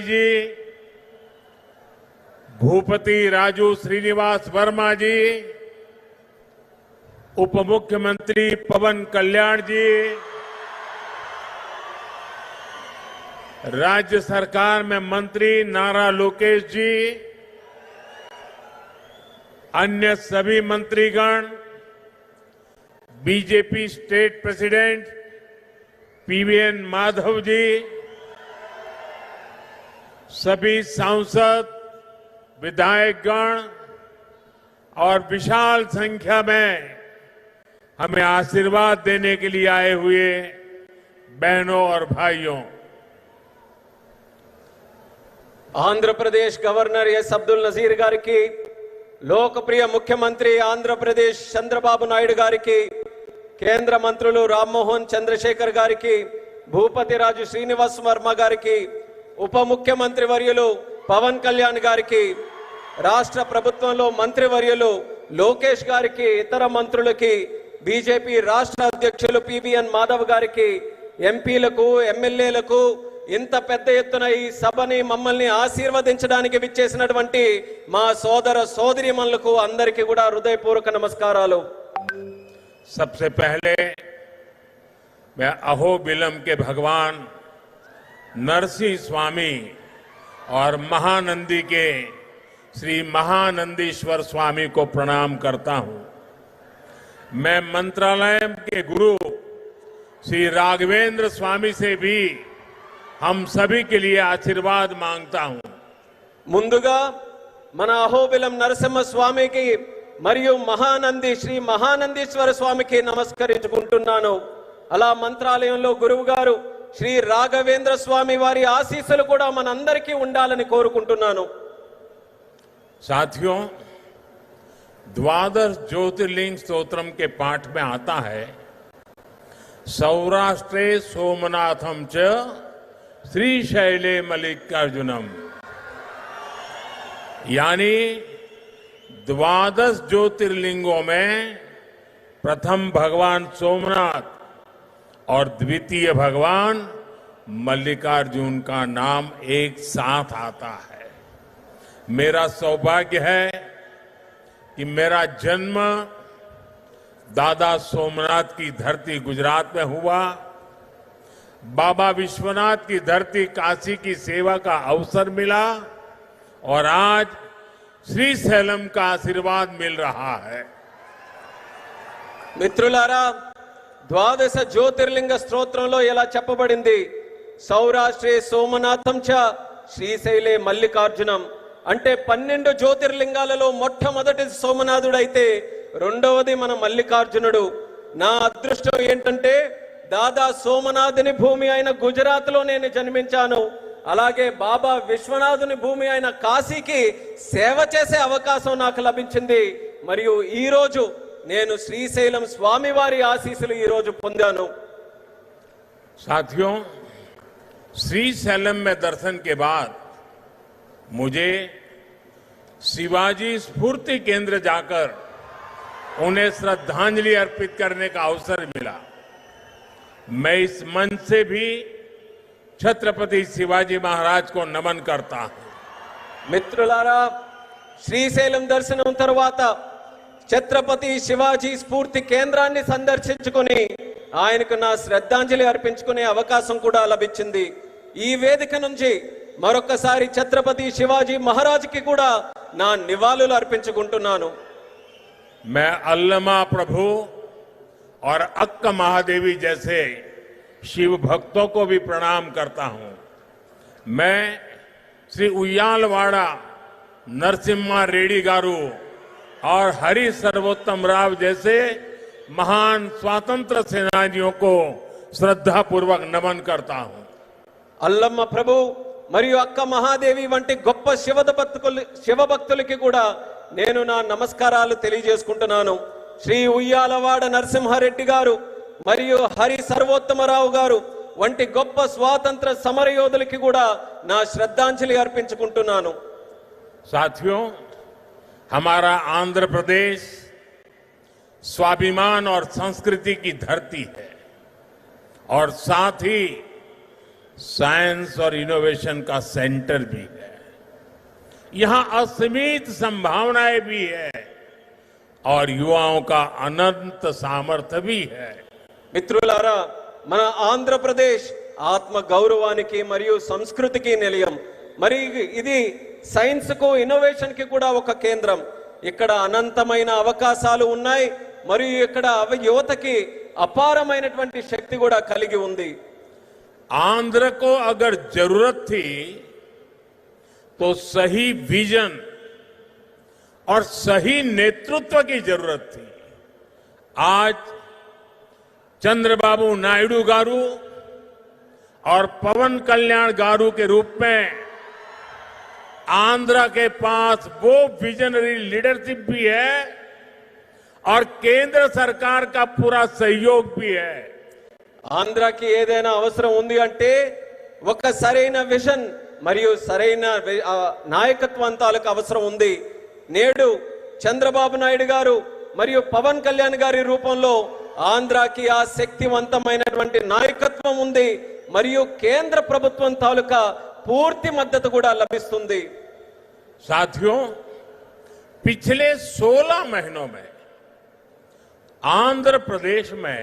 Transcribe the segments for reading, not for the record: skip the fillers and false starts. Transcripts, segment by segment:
जी, भूपति राजू श्रीनिवास वर्मा जी, उप मुख्यमंत्री पवन कल्याण जी, राज्य सरकार में मंत्री नारा लोकेश जी, अन्य सभी मंत्रीगण, BJP state president PVN Madhav ji, सभी सांसद, विधायकगण और विशाल संख्या में हमें आशीर्वाद देने के लिए आए हुए बहनों और भाइयों, आंध्र प्रदेश गवर्नर एस अब्दुल नजीर गारिकी, लोकप्रिय मुख्यमंत्री आंध्र प्रदेश चंद्रबाबु नायडू गारिकी, केंद्र मंत्रुలు రామ్మోహన్ చంద్రశేఖర్ గారికి, భూపతి రాజు శ్రీనివాస్ వర్మ గారికి, ఉప ముఖ్యమంత్రి వర్యులు పవన్ కళ్యాణ్ గారికి, రాష్ట్ర ప్రభుత్వంలో మంత్రి వర్యులు లోకేష్ గారికి, ఇతర మంత్రులకి, బీజేపీ రాష్ట్ర అధ్యక్షులు పీవీఎన్ మాధవ్ గారికి, ఎంపీలకు, ఎమ్మెల్యేలకు, ఇంత పెద్ద ఎత్తున ఈ సభని మమ్మల్ని ఆశీర్వదించడానికి విచ్చేసినటువంటి మా సోదర సోదరీమణులకు అందరికీ కూడా హృదయపూర్వక నమస్కారాలు। सबसे पहले मैं अहोबिलम के भगवान नरसिंह स्वामी और महानंदी के श्री महानंदीश्वर स्वामी को प्रणाम करता हूं। मैं मंत्रालय के गुरु श्री राघवेंद्र स्वामी से भी हम सभी के लिए आशीर्वाद मांगता हूं। ముందుగా మన అహోబిలం నరసింహ స్వామికి మరియు మహానంది శ్రీ మహానందీశ్వర స్వామికి నమస్కరించుకుంటున్నాను। అలా మంత్రాలయంలో గురువు గారు శ్రీ రాఘవేంద్ర స్వామి వారి ఆశీస్సులు కూడా మనందరికీ ఉండాలని కోరుకుంటున్నాను। साथियों, द्वादश ज्योतिर्लिंग स्तोत्रम के पाठ में आता है, सौराष्ट्रे सोमनाथम च श्रीशैले मल्लिकार्जुनम, यानी द्वादश ज्योतिर्लिंगों में प्रथम भगवान सोमनाथ और द्वितीय भगवान मल्लिकार्जुन का नाम एक साथ आता है। मेरा सौभाग्य है कि मेरा जन्म दादा सोमनाथ की धरती गुजरात में हुआ, बाबा विश्वनाथ की धरती काशी की सेवा का अवसर मिला और आज శ్రీశైలం का आशीर्वाद मिल रहा है। మిత్రులారా, ద్వాదశ జ్యోతిర్లింగ స్తోత్రంలో ఎలా చెప్పబడింది, సౌరాష్ట్రే సోమనాథం చ శ్రీశైలే మల్లికార్జునం, అంటే 12 జ్యోతిర్లింగాలలో మొట్టమొదటి సోమనాథుడైతే రెండవది మన మల్లికార్జునుడు। నా అదృష్టం ఏంటంటే దాదా సోమనాథుని భూమి అయిన గుజరాత్ లో నేను జన్మించాను। అలాగే బాబా విశ్వనాథుని భూమి అయిన కాశీకి సేవ చేసే అవకాశం నాకు లభించింది। మరియు ఈ రోజు నేను శ్రీశైలం స్వామి వారి ఆశీస్సులు ఈ రోజు పొందాను। साथियों, श्रीशैलम में दर्शन के बाद मुझे शिवाजी स्फूर्ति केंद्र जाकर उन्हें श्रद्धांजलि अर्पित करने का अवसर मिला। मैं इस मंच से भी छत्रपति शिवाजी महाराज को नमन करता हूं। మిత్రులారా, శ్రీశైలం దర్శనం తర్వాత ఛత్రపతి శివాజీ స్ఫూర్తి కేంద్రాన్ని సందర్శించుకొని ఆయనకు నా శ్రద్ధాంజలి అర్పించుకునే అవకాశం కూడా లభించింది। ఈ వేదిక నుంచి మరొకసారి ఛత్రపతి శివాజీ మహారాజ్కి కూడా నా నివాళులు అర్పించుకుంటున్నాను। मैं अल्लमा प्रभु और अक्क महादेवी जैसे शिव भक्तों को भी प्रणाम करता हूं। मैं श्री उయ్యాలవాడ नरसिम्हा रेड्डी गारू और हरि सर्वोत्तम राव जैसे महान स्वतंत्र सेनानियों को श्रद्धापूर्वक नमन करता हूं। అల్లమ్మ ప్రభు మరియు అక్క మహాదేవి వంటి గొప్ప శివభక్తులకి కూడా నేను నా నమస్కారాలు తెలియజేసుకుంటున్నాను। శ్రీ ఉయ్యాలవాడ నరసింహారెడ్డి గారు మరియు హరి సర్వోత్తమరావు గారు వంటి గొప్ప స్వాతంత్ర సమరయోధులకి కూడా నా శ్రద్ధాంజలి అర్పించుకుంటున్నాను। साथियों, हमारा आंध्र प्रदेश स्वाभिमान और संस्कृति की धरती है और साथ ही साइंस और इनोवेशन का सेंटर भी है। यहां असीमित संभावनाएं भी है और युवाओं का अनंत सामर्थ्य भी है। మిత్రులారా, మన ఆంధ్రప్రదేశ్ ఆత్మ గౌరవానికి మరియు సంస్కృతికి నిలయం. మరి ఇది సైన్స్ కు ఇన్నోవేషన్ కి కూడా ఒక కేంద్రం. ఇక్కడ అనంతమైన అవకాశాలు ఉన్నాయి మరియు ఇక్కడ యువతకి అపారమైనటువంటి శక్తి కూడా కలిగి ఉంది. आंध्र को अगर जरूरत थी तो सही विजन और सही नेतृत्व की जरूरत थी. आज चंद्रबाबू नायडू गारू और पवन कल्याण गारू के रूप में आंध्र के पास वो विजनरी लीडरशिप भी है और केंद्र सरकार का पूरा सहयोग भी है. ఆంధ్రాకి ఏదైనా అవసరం ఉంది అంటే ఒక సరైన విజన్ మరియు సరైన నాయకత్వంతాలకు అవసరం ఉంది. నేడు చంద్రబాబు నాయుడు గారు మరియు పవన్ కళ్యాణ్ గారి రూపంలో ఆంధ్రాకి ఆ శక్తివంతమైనటువంటి నాయకత్వం ఉంది మరియు కేంద్ర ప్రభుత్వం తాలూకా పూర్తి మద్దతు కూడా లభిస్తుంది. साथियों, पिछले 16 महीनों में आंध्र प्रदेश में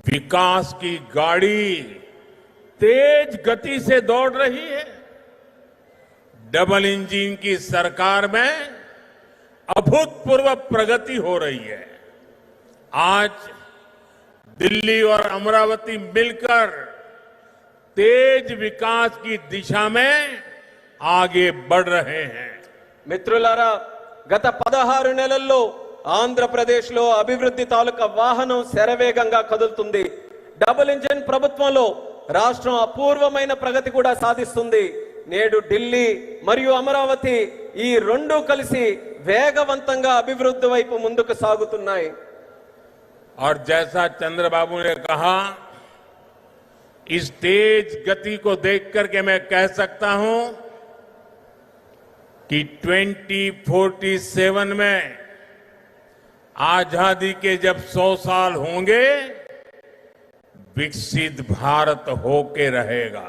विकास की गाड़ी तेज गति से दौड़ रही है. डबल इंजन की सरकार में अभूतपूर्व प्रगति हो रही है. आज दिल्ली और अमरावती मिलकर तेज विकास की दिशा में आगे बढ़ रहे हैं. మిత్రులారా, గత 16 నెలల్లో ఆంధ్రప్రదేశ్ లో అభివృద్ధి తాలూకా వాహనం శరవేగంగా కదులుతుంది. డబుల్ ఇంజిన్ ప్రభుత్వంలో రాష్ట్రం అపూర్వమైన ప్రగతి కూడా సాధిస్తుంది. నేడు ఢిల్లీ మరియు అమరావతి ఈ రెండు కలిసి వేగవంతంగా అభివృద్ధి వైపు ముందుకు సాగుతున్నాయి. और जैसा चंद्रबाबू ने कहा, इस तेज गति को देख करके मैं कह सकता हूं कि 2047 में आजादी के जब 100 साल होंगे, विकसित भारत होके रहेगा.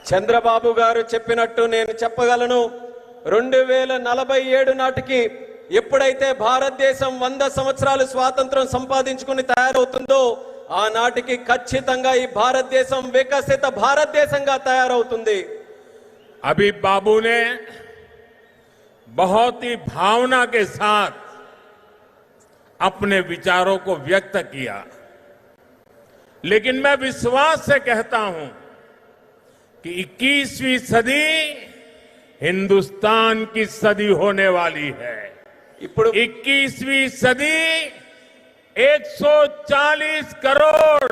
చంద్రబాబు గారు చెప్పినట్టు నేను చెప్పగలను. 2047 నాటికి ఎప్పుడైతే భారతదేశం 100 సంవత్సరాలు స్వాతంత్రం సంపాదించుకుని తయారవుతుందో ఆనాటికి ఖచ్చితంగా ఈ భారతదేశం వికసిత భారతదేశంగా తయారవుతుంది. अभी बाबू ने बहुत ही भावना के साथ अपने विचारों को व्यक्त किया, लेकिन मैं विश्वास से कहता हूं कि 21वीं सदी हिंदुस्तान की सदी होने वाली है. ఇప్పుడు 21वीं सदी 140 करोड़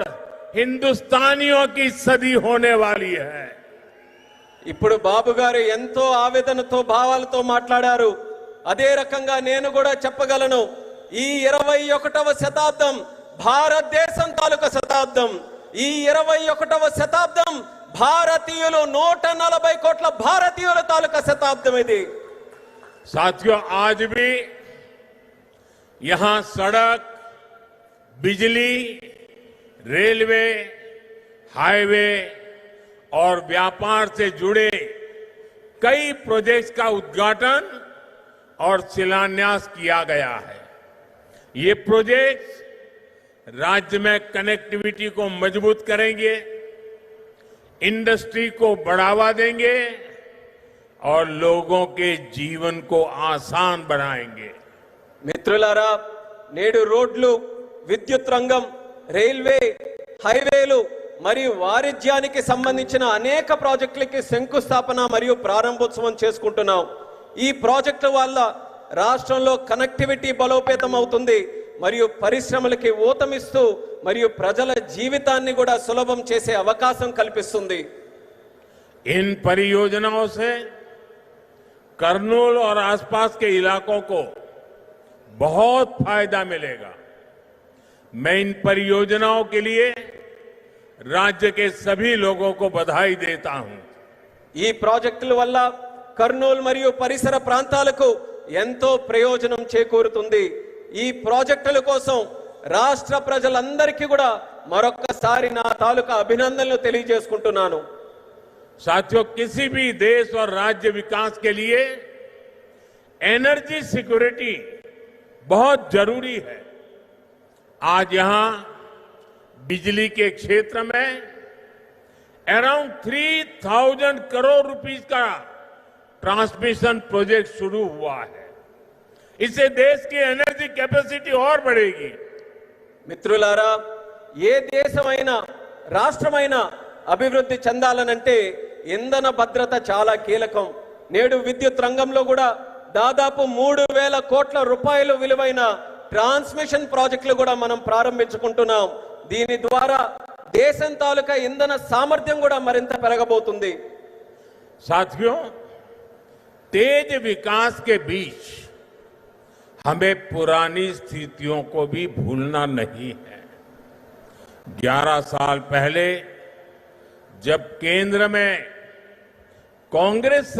हिंदुस्तानियों की सदी होने वाली है. ఇప్పుడు బాబు గారు ఎంతో ఆవేదనతో భావాలతో మాట్లాడారు. అదే రకంగా నేను కూడా చెప్పగలను, ఈ 21వ శతాబ్దం భారతదేశం తాలూకా శతాబ్దం. ఈ 21వ శతాబ్దం భారతీయులు 140 కోట్ల భారతీయుల తాలూకా శతాబ్దం ఇది. साथियों, आज भी यहां सड़क, बिजली, रेलवे, हाईवे और व्यापार से जुड़े कई प्रोजेक्ट्स का उद्घाटन और शिलान्यास किया गया है. ये प्रोजेक्ट्स राज्य में कनेक्टिविटी को मजबूत करेंगे, इंडस्ट्री को बढ़ावा देंगे और लोगों के जीवन को आसान बनाएंगे. మిత్రులారా, నేడు రోడ్లు, విద్యుత్ రంగం, రైల్వే, హైవేలు మరియు వాణిజ్యానికి సంబంధించిన అనేక ప్రాజెక్టులకి శంకుస్థాపన మరియు ప్రారంభోత్సవం చేసుకుంటున్నాం. ఈ ప్రాజెక్టుల వల్ల రాష్ట్రంలో కనెక్టివిటీ బలోపేతం అవుతుంది మరియు పరిశ్రమలకి ఊతమిస్తూ మరియు ప్రజల జీవితాన్ని కూడా సులభం చేసే అవకాశం కల్పిస్తుంది. इन परियोजनाओं से करनूल और आसपास के इलाकों को बहुत फायदा मिलेगा. मैं इन परियोजनाओं के लिए राज्य के सभी लोगों को बधाई देता हूं. ఈ ప్రాజెక్టుల వల్ల కర్నూలు మరియు పరిసర ప్రాంతాలకు ఎంతో ప్రయోజనం చేకూరుతుంది. ఈ ప్రాజెక్టుల కోసం రాష్ట్ర ప్రజలందరికీ కూడా మరొక్కసారి నా తాలూకా అభినందనలు తెలియజేసుకుంటున్నాను. साथियों, किसी भी देश और राज्य विकास के लिए एनर्जी सिक्योरिटी बहुत जरूरी है. आज यहां बिजली के क्षेत्र में अराउंड 3000 करोड़ रुपीस का ट्रांसमिशन प्रोजेक्ट शुरू हुआ है. इससे देश की एनर्जी कैपेसिटी और बढ़ेगी. మిత్రులారా, ఏ దేశమైనా రాష్ట్రమైనా అభివృద్ధి చెందాలనంటే ఇంధన భద్రత చాలా కీలకం. నేడు విద్యుత్ రంగంలో కూడా దాదాపు 3000 కోట్ల రూపాయలు విలువైన ట్రాన్స్మిషన్ ప్రాజెక్టులు కూడా మనం ప్రారంభించుకుంటున్నాం. దీని ద్వారా దేశం తాలూకా ఇంధన సామర్థ్యం కూడా మరింత పెరగబోతుంది. साथियों, तेज विकास के बीच हमें पुरानी स्थितियों को भी भूलना नहीं है. 11 साल पहले जब केंद्र में कांग्रेस